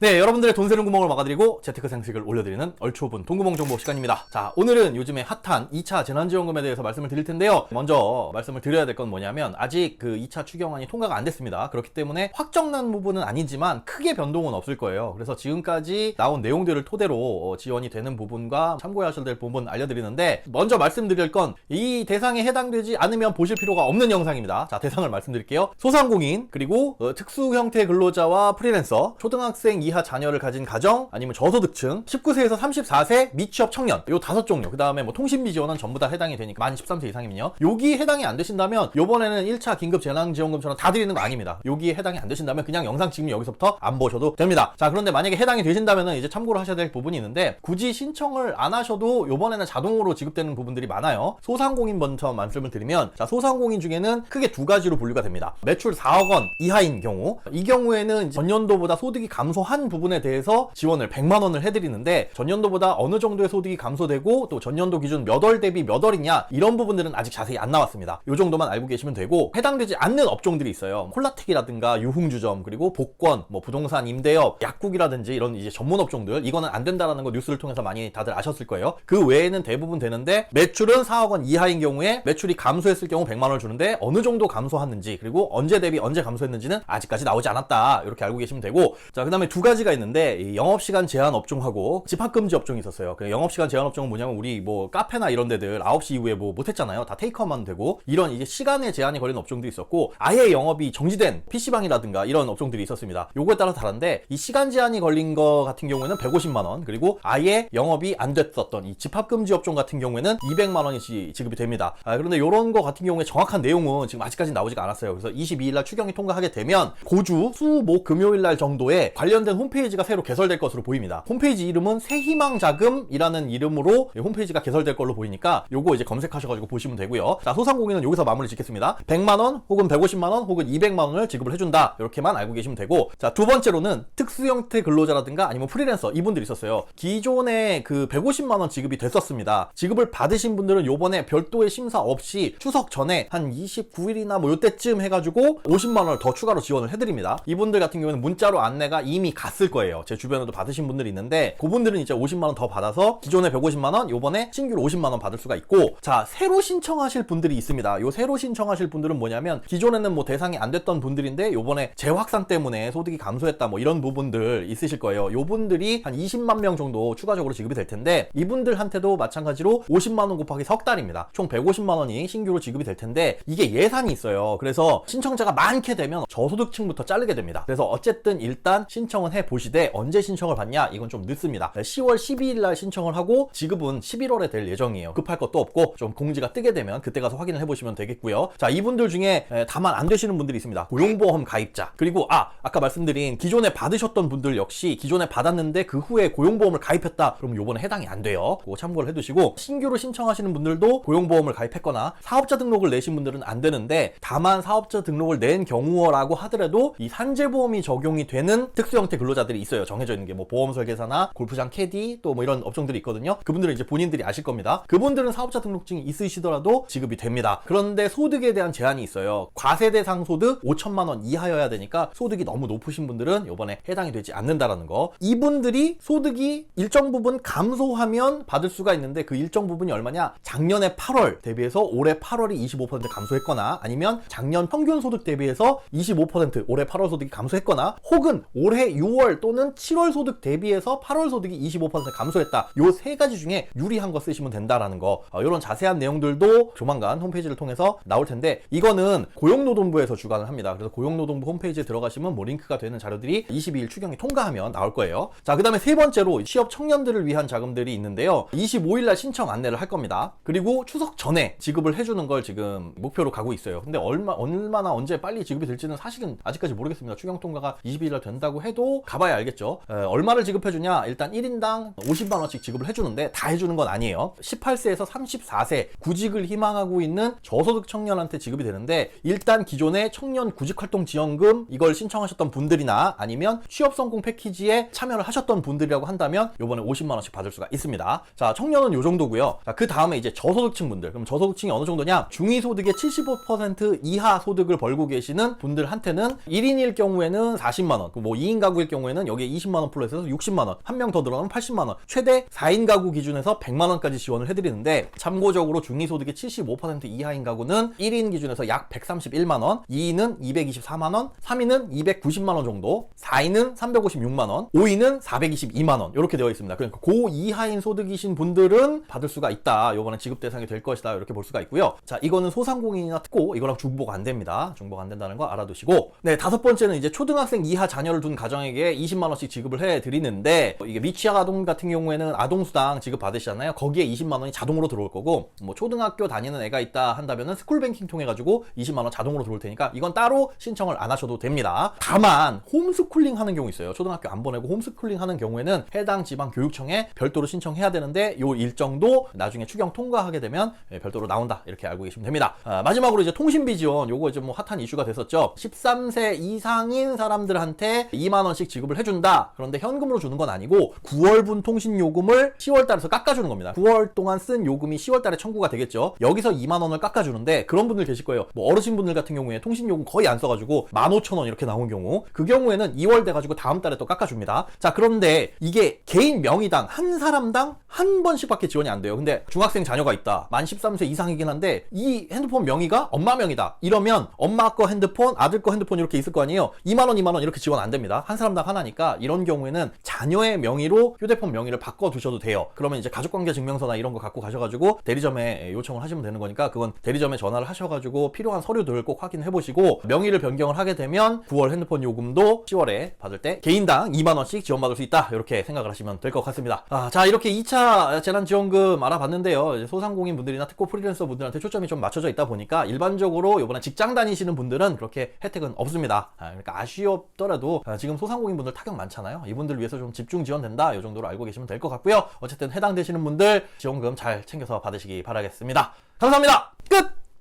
네, 여러분들의 돈 새는 구멍을 막아드리고 재테크 상식을 올려드리는 얼추 오분 돈구멍 정보 시간입니다. 자, 오늘은 요즘에 핫한 2차 재난지원금에 대해서 말씀을 드릴 텐데요. 먼저 말씀을 드려야 될 건 뭐냐면 아직 그 2차 추경안이 통과가 안 됐습니다. 그렇기 때문에 확정난 부분은 아니지만 크게 변동은 없을 거예요. 그래서 지금까지 나온 내용들을 토대로 지원이 되는 부분과 참고하셔야 될 부분 알려드리는데, 먼저 말씀드릴 건 이 대상에 해당되지 않으면 보실 필요가 없는 영상입니다. 자, 대상을 말씀드릴게요. 소상공인, 그리고 특수 형태 근로자와 프리랜서, 초등학생 이하 자녀를 가진 가정, 아니면 저소득층, 19세에서 34세 미취업 청년, 요 5종류. 그 다음에 뭐 통신비 지원은 전부 다 해당이 되니까 만 13세 이상이면요. 여기 해당이 안 되신다면 요번에는 1차 긴급 재난지원금처럼 다 드리는 거 아닙니다. 여기에 해당이 안 되신다면 그냥 영상 지금 여기서부터 안 보셔도 됩니다. 자, 그런데 만약에 해당이 되신다면 이제 참고를 하셔야 될 부분이 있는데, 굳이 신청을 안 하셔도 요번에는 자동으로 지급되는 부분들이 많아요. 소상공인 먼저 말씀을 드리면, 자, 소상공인 중에는 크게 두 가지로 분류가 됩니다. 매출 4억 원 이하인 경우, 이 경우에는 전년도보다 소득이 감소한 부분에 대해서 지원을 100만 원을 해드리는데, 전년도보다 어느 정도의 소득이 감소되고 또 전년도 기준 몇 월 대비 몇 월이냐, 이런 부분들은 아직 자세히 안 나왔습니다. 요 정도만 알고 계시면 되고, 해당되지 않는 업종들이 있어요. 콜라텍이라든가 유흥주점, 그리고 복권, 뭐 부동산 임대업, 약국이라든지 이런 이제 전문 업종들, 이거는 안 된다라는 거 뉴스를 통해서 많이 다들 아셨을 거예요. 그 외에는 대부분 되는데, 매출은 4억 원 이하인 경우에 매출이 감소했을 경우 100만 원을 주는데, 어느 정도 감소했는지, 그리고 언제 대비 언제 감소했는지는 아직까지 나오지 않았다, 이렇게 알고 계시면 되고, 자, 그 다음에 두 가지가 있는데, 이 영업시간 제한 업종하고 집합금지 업종이 있었어요. 영업시간 제한 업종은 뭐냐면, 우리 뭐 카페나 이런 데들 9시 이후에 뭐 못했잖아요. 다 테이크아웃만 되고, 이런 이제 시간에 제한이 걸린 업종도 있었고, 아예 영업이 정지된 PC방이라든가 이런 업종들이 있었습니다. 요거에 따라 다른데, 이 시간 제한이 걸린 거 같은 경우에는 150만 원, 그리고 아예 영업이 안 됐었던 이 집합금지 업종 같은 경우에는 200만 원이 지급이 됩니다. 그런데 요런 거 같은 경우에 정확한 내용은 지금 아직까지 나오지가 않았어요. 그래서 22일 날 추경이 통과하게 되면 고주, 수, 목, 금요일 날 정도에 관련된 홈페이지가 새로 개설될 것으로 보입니다. 홈페이지 이름은 새희망자금이라는 이름으로 홈페이지가 개설될 걸로 보이니까 요거 이제 검색하셔가지고 보시면 되고요. 자, 소상공인은 여기서 마무리 짓겠습니다. 100만 원 혹은 150만 원 혹은 200만 원을 지급을 해준다, 이렇게만 알고 계시면 되고, 자, 두 번째로는 특수 형태 근로자라든가 아니면 프리랜서, 이분들이 있었어요. 기존에 그 150만 원 지급이 됐었습니다. 지급을 받으신 분들은 요번에 별도의 심사 없이 추석 전에 한 29일이나 뭐 요때쯤 해가지고 50만 원을 더 추가로 지원을 해드립니다. 이분들 같은 경우는 문자로 안내가 이미 갔을 거예요. 제 주변에도 받으신 분들이 있는데, 그분들은 이제 50만 원 더 받아서 기존에 150만 원, 요번에 신규로 50만 원 받을 수가 있고, 자, 새로 신청하실 분들이 있습니다. 요 새로 신청하실 분들은 뭐냐면, 기존에는 뭐 대상이 안 됐던 분들인데 요번에 재확산 때문에 소득이 감소했다, 뭐 이런 부분들 있으실 거예요. 요 분들이 한 20만 명 정도 추가적으로 지급이 될 텐데, 이분들한테도 마찬가지로 50만 원 곱하기 석 달입니다. 총 150만 원이 신규로 지급이 될 텐데, 이게 예산이 있어요. 그래서 신청자가 많게 되면 저소득층부터 자르게 됩니다. 그래서 어쨌든 일단 신청은 해보시되, 언제 신청을 받냐, 이건 좀 늦습니다. 10월 12일 날 신청을 하고 지급은 11월에 될 예정이에요. 급할 것도 없고, 좀 공지가 뜨게 되면 그때 가서 확인을 해보시면 되겠고요. 자, 이분들 중에 다만 안 되시는 분들이 있습니다. 고용보험 가입자, 그리고 아까 말씀드린 기존에 받으셨던 분들 역시 기존에 받았는데 그 후에 고용보험을 가입했다, 그럼 요번에 해당이 안 돼요. 그거 참고를 해두시고, 신규로 신청하시는 분들도 고용보험을 가입했거나 사업자 등록을 내신 분들은 안 되는데, 다만 사업자 등록을 낸 경우라고 하더라도 이 산재보험이 적용이 되는 특수형태 근로자들이 있어요. 정해져 있는 게 뭐 보험 설계사나 골프장 캐디, 또 뭐 이런 업종들이 있거든요. 그분들은 이제 본인들이 아실 겁니다. 그분들은 사업자 등록증이 있으시더라도 지급이 됩니다. 그런데 소득에 대한 제한이 있어요. 과세대상 소득 5천만 원 이하여야 되니까, 소득이 너무 높으신 분들은 요번에 해당이 되지 않는다라는 거. 이분들이 소득이 일정 부분 감소하면 받을 수가 있는데, 그 일정 부분이 얼마냐, 작년에 8월 대비해서 올해 8월이 25% 감소했거나, 아니면 작년 평균 소득 대비해서 25% 올해 8월 소득이 감소했거나, 혹은 올해 6월 또는 7월 소득 대비해서 8월 소득이 25% 감소했다, 요 세 가지 중에 유리한 거 쓰시면 된다라는 거. 이런 자세한 내용들도 조만간 홈페이지를 통해서 나올 텐데, 이거는 고용노동부에서 주관을 합니다. 그래서 고용노동부 홈페이지에 들어가시면 뭐 링크가 되는 자료들이 22일 추경이 통과하면 나올 거예요. 자, 그 다음에 세 번째로 취업 청년들을 위한 자금들이 있는데요. 25일 날 신청 안내를 할 겁니다. 그리고 추석 전에 지급을 해주는 걸 지금 목표로 가고 있어요. 근데 얼마나 언제 빨리 지급이 될지는 사실은 아직까지 모르겠습니다. 추경 통과가 22일 날 된다고 해도 가봐야 알겠죠. 얼마를 지급해주냐, 일단 1인당 50만 원씩 지급을 해주는데, 다 해주는 건 아니에요. 18세에서 34세 구직을 희망하고 있는 저소득 청년한테 지급이 되는데, 일단 기존의 청년 구직활동지원금 이걸 신청하셨던 분들이나 아니면 취업성공 패키지에 참여를 하셨던 분들이라고 한다면 요번에 50만 원씩 받을 수가 있습니다. 자, 청년은 요 정도고요. 자, 그 다음에 이제 저소득층 분들. 그럼 저소득층이 어느 정도냐, 중위소득의 75% 이하 소득을 벌고 계시는 분들한테는 1인일 경우에는 40만 원, 뭐 2인 가구일 가구일 경우에는 여기에 20만원 플러스해서 60만원, 한 명 더 들어가면 80만원, 최대 4인 가구 기준에서 100만원까지 지원을 해드리는데, 참고적으로 중위소득의 75% 이하인 가구는 1인 기준에서 약 131만원, 2인은 224만원, 3인은 290만원 정도, 4인은 356만원, 5인은 422만원 이렇게 되어 있습니다. 그러니까 고 이하인 소득이신 분들은 받을 수가 있다. 이거는 지급 대상이 될 것이다. 이렇게 볼 수가 있고요. 자, 이거는 소상공인이나 특고, 이거랑 중복 안 됩니다. 중복 안 된다는 거 알아두시고, 네, 다섯 번째는 이제 초등학생 이하 자녀를 둔 가정에게 20만원씩 지급을 해드리는데, 이게 미취학 아동 같은 경우에는 아동수당 지급 받으시잖아요. 거기에 20만원이 자동으로 들어올 거고, 뭐 초등학교 다니는 애가 있다 한다면은 스쿨뱅킹 통해 가지고 20만원 자동으로 들어올 테니까 이건 따로 신청을 안 하셔도 됩니다. 다만 홈스쿨링 하는 경우 있어요. 초등학교 안 보내고 홈스쿨링 하는 경우에는 해당 지방 교육청에 별도로 신청해야 되는데, 요 일정도 나중에 추경 통과하게 되면 별도로 나온다. 이렇게 알고 계시면 됩니다. 마지막으로 이제 통신비 지원, 요거 이제 뭐 핫한 이슈가 됐었죠. 13세 이상인 사람들한테 2만원씩 지급을 해준다. 그런데 현금으로 주는 건 아니고 9월분 통신요금을 10월 달에서 깎아주는 겁니다. 9월 동안 쓴 요금이 10월 달에 청구가 되겠죠. 여기서 2만원을 깎아주는데, 그런 분들 계실 거예요. 뭐 어르신분들 같은 경우에 통신요금 거의 안 써가지고 15,000원 이렇게 나온 경우, 그 경우에는 2월 돼가지고 다음 달에 또 깎아줍니다. 자, 그런데 이게 개인 명의당 한 사람당 한 번씩밖에 지원이 안 돼요. 근데 중학생 자녀가 있다, 만 13세 이상이긴 한데 이 핸드폰 명의가 엄마 명의다, 이러면 엄마 거 핸드폰, 아들 거 핸드폰 이렇게 있을 거 아니에요. 2만원 2만원 이렇게 지원 안 됩니다. 한 사람당 하나니까 이런 경우에는 자녀의 명의로 휴대폰 명의를 바꿔두셔도 돼요. 그러면 이제 가족관계 증명서나 이런 거 갖고 가셔가지고 대리점에 요청을 하시면 되는 거니까, 그건 대리점에 전화를 하셔가지고 필요한 서류들 꼭 확인해 보시고, 명의를 변경을 하게 되면 9월 핸드폰 요금도 10월에 받을 때 개인당 2만원씩 지원받을 수 있다. 이렇게 생각을 하시면 될 것 같습니다. 자, 이렇게 2차 재난지원금 알아봤는데요. 이제 소상공인 분들이나 특고 프리랜서 분들한테 초점이 좀 맞춰져 있다 보니까 일반적으로 이번에 직장 다니시는 분들은 그렇게 혜택은 없습니다. 그러니까 아쉬웠더라도 지금 소상공인 분들 타격 많잖아요. 이분들 위해서 좀 집중 지원된다. 이 정도로 알고 계시면 될 것 같고요. 어쨌든 해당되시는 분들 지원금 잘 챙겨서 받으시기 바라겠습니다. 감사합니다. 끝!